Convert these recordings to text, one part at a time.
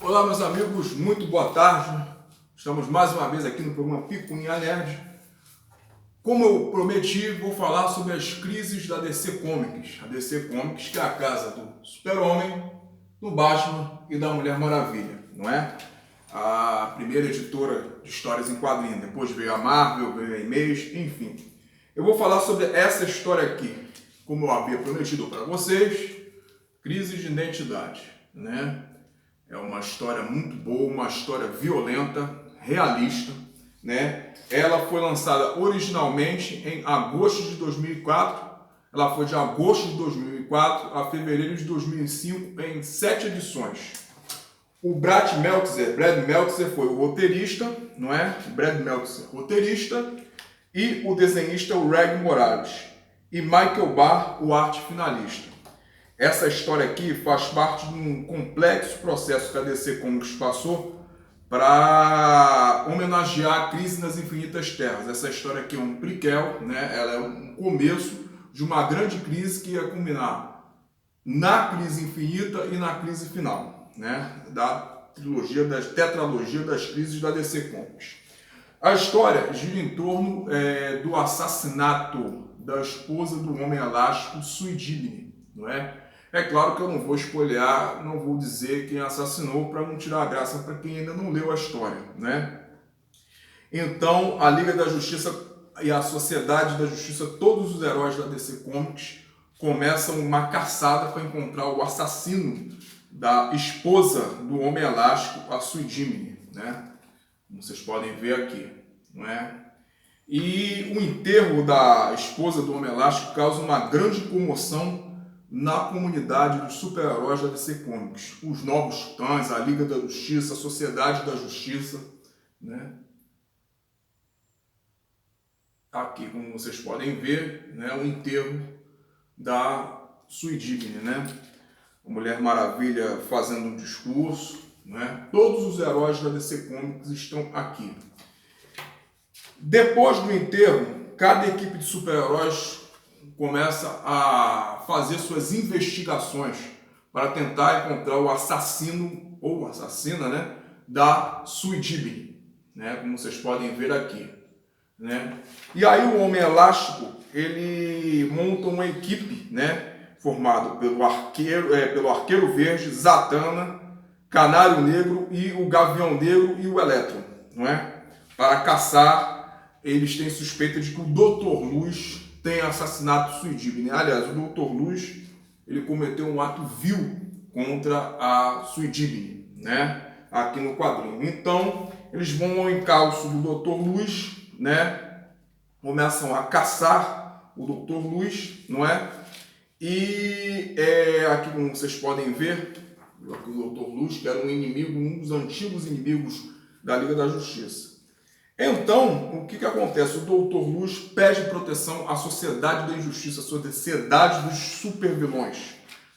Olá, meus amigos, muito boa tarde. Estamos mais uma vez aqui no programa Picuinha Nerd. Como eu prometi, vou falar sobre as crises da DC Comics. A DC Comics, que é a casa do Super-Homem, do Batman e da Mulher Maravilha, não é? A primeira editora de histórias em quadrinhos. Depois veio a Marvel, veio a Image, enfim. Eu vou falar sobre essa história aqui, como eu havia prometido para vocês, crise de identidade, né? É uma história muito boa, uma história violenta, realista, né? Ela foi lançada originalmente em agosto de 2004. Ela foi de agosto de 2004 a fevereiro de 2005 em 7 edições. O Brad Meltzer foi o roteirista, não é? O Brad Meltzer, roteirista, e o desenhista o Greg Morales, e Michael Barr, o arte finalista. Essa história aqui faz parte de um complexo processo que a DC Comics passou para homenagear a Crise nas Infinitas Terras. Essa história aqui é um prequel, né? Ela é um começo de uma grande crise que ia culminar na crise infinita e na crise final, né? Da tetralogia das crises da DC Comics. A história gira em torno do assassinato da esposa do Homem Elástico, Sui Dibny, não é? É claro que eu não vou spoilear, não vou dizer quem assassinou para não tirar a graça para quem ainda não leu a história, né? Então, a Liga da Justiça e a Sociedade da Justiça, todos os heróis da DC Comics, começam uma caçada para encontrar o assassino da esposa do Homem Elástico, a Sui Dibny, né? Como vocês podem ver aqui, não é? E o enterro da esposa do Homem Elástico causa uma grande comoção na comunidade dos super-heróis da DC Comics. Os Novos Titãs, a Liga da Justiça, a Sociedade da Justiça, né? Aqui, como vocês podem ver, né, o enterro da Sui Dibny, né? A Mulher Maravilha fazendo um discurso, né? Todos os heróis da DC Comics estão aqui. Depois do enterro, cada equipe de super-heróis começa a fazer suas investigações para tentar encontrar o assassino ou assassina, né, da Sui Dibny, né, como vocês podem ver aqui, né? E aí o Homem Elástico, ele monta uma equipe, né, formada pelo Arqueiro Verde, Zatanna, Canário Negro e o Gavião Negro e o Elétron, não é? Para caçar. Eles têm suspeita de que o Dr. Luz tem assassinado Sui Dibny. Aliás, o Dr. Luz, ele cometeu um ato vil contra a Sui Dibny, né? Aqui no quadrinho. Então, eles vão ao encalço do Dr. Luz, né? Começam a caçar o Dr. Luz, não é? E aqui, como vocês podem ver, o Dr. Luz, que era um inimigo, um dos antigos inimigos da Liga da Justiça. Então, o que acontece? O Dr. Luz pede proteção à Sociedade da Injustiça, à Sociedade dos Supervilões,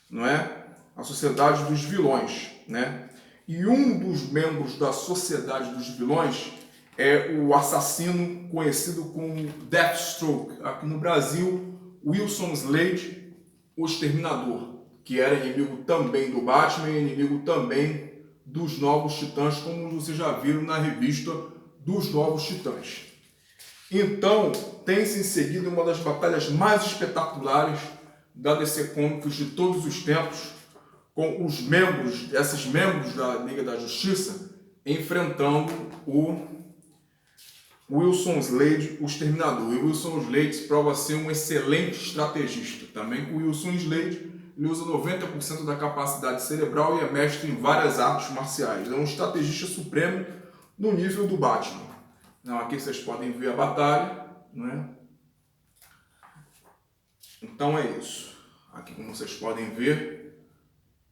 não é? A Sociedade dos Vilões, né? E um dos membros da Sociedade dos Vilões é o assassino conhecido como Deathstroke, aqui no Brasil, Wilson Slade, o Exterminador, que era inimigo também do Batman e inimigo também dos Novos Titãs, como vocês já viram na revista dos Novos Titãs. Então, tem-se em seguida uma das batalhas mais espetaculares da DC Comics de todos os tempos, com esses membros da Liga da Justiça enfrentando o Wilson Slade, o Exterminador. E o Wilson Slade prova ser um excelente estrategista. Também com o Wilson Slade, ele usa 90% da capacidade cerebral e é mestre em várias artes marciais. É um estrategista supremo no nível do Batman. Então, aqui vocês podem ver a batalha, né? Então é isso. Aqui, como vocês podem ver,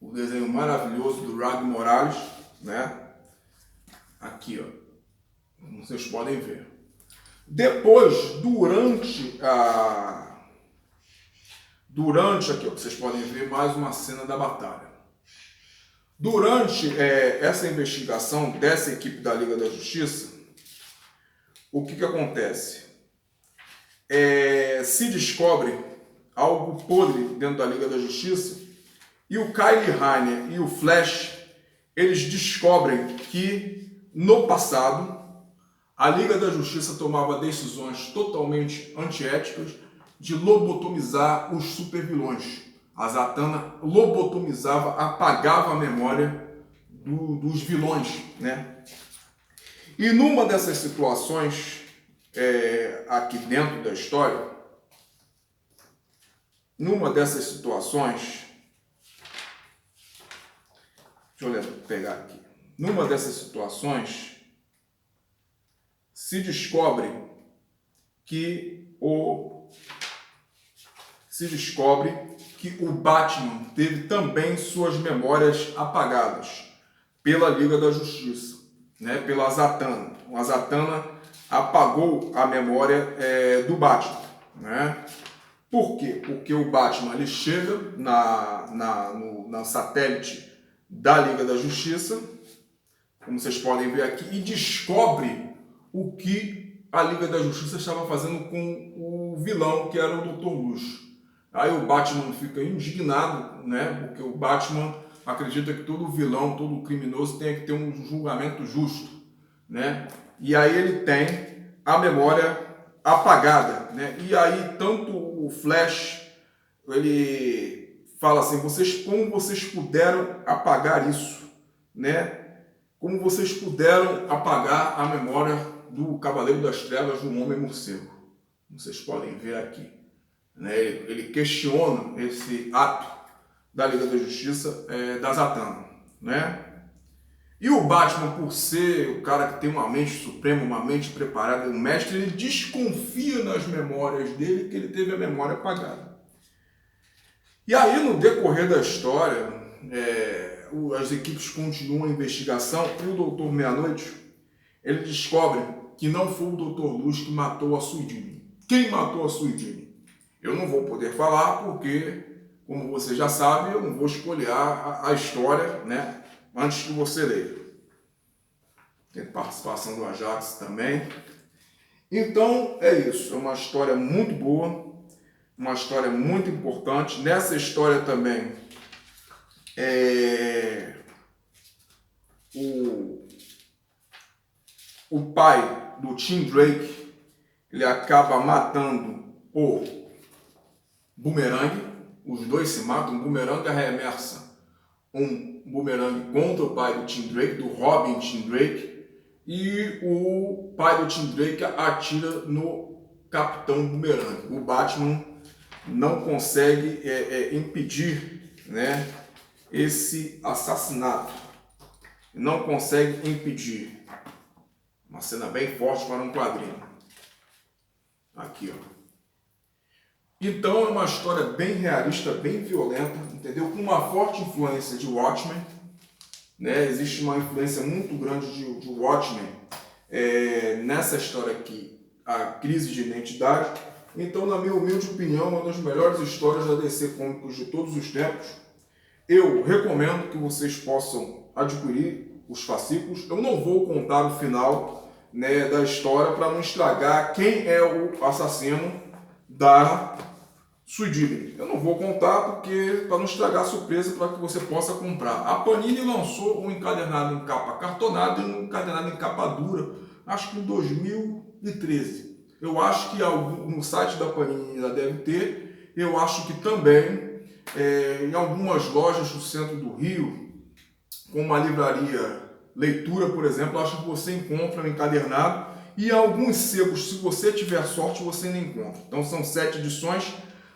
o desenho maravilhoso do Greg Morales, né? Aqui, ó, como vocês podem ver. Depois, durante aqui, ó, vocês podem ver mais uma cena da batalha. Durante essa investigação dessa equipe da Liga da Justiça, o que acontece? Se descobre algo podre dentro da Liga da Justiça e o Kyle Rayner e o Flash, eles descobrem que no passado a Liga da Justiça tomava decisões totalmente antiéticas de lobotomizar os supervilões. A Zatanna lobotomizava, apagava a memória dos vilões, né? E numa dessas situações, aqui dentro da história, pegar aqui. Numa dessas situações, se descobre que o Batman teve também suas memórias apagadas pela Liga da Justiça, né? Pela Zatanna. A Zatanna apagou a memória do Batman, né? Por quê? Porque o Batman ele chega na satélite da Liga da Justiça, como vocês podem ver aqui, e descobre o que a Liga da Justiça estava fazendo com o vilão, que era o Dr. Luz. Aí o Batman fica indignado, né? Porque o Batman acredita que todo vilão, todo criminoso tem que ter um julgamento justo, né? E aí ele tem a memória apagada, né? E aí tanto o Flash, ele fala assim, como vocês puderam apagar isso, né? Como vocês puderam apagar a memória do Cavaleiro das Trevas, do Homem-Morcego? Vocês podem ver aqui, né? Ele questiona esse ato da Liga da Justiça da Zatanna, né? E o Batman, por ser o cara que tem uma mente suprema, uma mente preparada, um mestre, ele desconfia nas memórias dele que ele teve a memória apagada. E aí, no decorrer da história, as equipes continuam a investigação e o Doutor Meia-Noite, ele descobre que não foi o Dr. Luz que matou a Suidine. Quem matou a Suidine? Eu não vou poder falar porque, como você já sabe, eu não vou escolher a história, né? Antes que você leia. Tem participação do Ajax também. Então, é isso. É uma história muito boa, uma história muito importante. Nessa história também, o pai do Tim Drake, ele acaba matando o Boomerang. Os dois se matam. O Boomerang arremessa um bumerangue contra o pai do Tim Drake, do Robin Tim Drake, e o pai do Tim Drake atira no Capitão Boomerang. O Batman não consegue impedir, né, esse assassinato. Não consegue impedir. Uma cena bem forte para um quadrinho. Aqui, ó. Então é uma história bem realista, bem violenta, entendeu? Com uma forte influência de Watchmen, né? Existe uma influência muito grande de Watchmen nessa história aqui, a crise de identidade. Então, na minha humilde opinião, uma das melhores histórias da DC Comics de todos os tempos. Eu recomendo que vocês possam adquirir os fascículos. Eu não vou contar o final, né, da história para não estragar quem é o assassino da Suidine. Eu não vou contar porque para não estragar a surpresa, para que você possa comprar. A Panini lançou um encadernado em capa cartonada e um encadernado em capa dura, acho que em 2013. Eu acho que no site da Panini já deve ter. Eu acho que também em algumas lojas do centro do Rio, como a livraria Leitura, por exemplo, acho que você encontra um encadernado. E alguns sebos, se você tiver sorte, você ainda encontra. Então são 7 edições.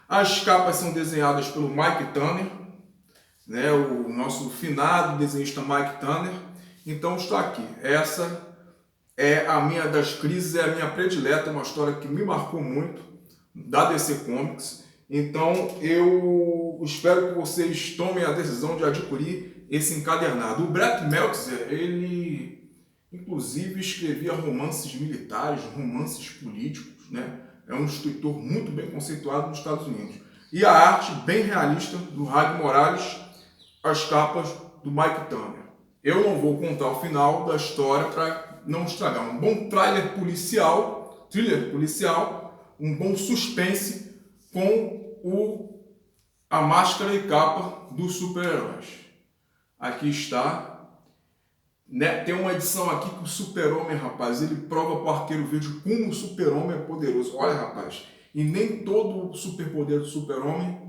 As capas são desenhadas pelo Mike Tanner, né, o nosso finado desenhista Mike Tanner. Então está aqui. Essa é a minha das crises, é a minha predileta, uma história que me marcou muito, da DC Comics. Então eu espero que vocês tomem a decisão de adquirir esse encadernado. O Brett Meltzer, ele inclusive escrevia romances militares, romances políticos, né? É um escritor muito bem conceituado nos Estados Unidos. E a arte bem realista do Rag Morales, as capas do Mike Tanner. Eu não vou contar o final da história para não estragar. Um bom thriller policial, um bom suspense com a máscara e capa dos super-heróis. Aqui está. né? Tem uma edição aqui que o Super-Homem, rapaz, ele prova pro Arqueiro Verde como o Super-Homem é poderoso. Olha, rapaz, e nem todo o superpoder do Super-Homem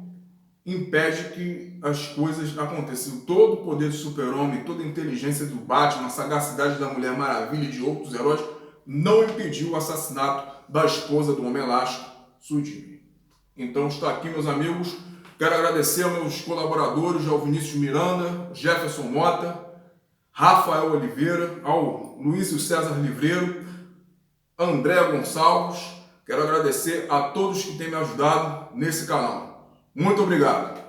impede que as coisas aconteçam. Todo o poder do Super-Homem, toda a inteligência do Batman, a sagacidade da Mulher Maravilha e de outros heróis não impediu o assassinato da esposa do Homem Elástico, Sue. Então está aqui, meus amigos. Quero agradecer aos meus colaboradores, ao Vinícius Miranda, Jefferson Mota, Rafael Oliveira, ao Luiz César Livreiro, André Gonçalves. Quero agradecer a todos que têm me ajudado nesse canal. Muito obrigado.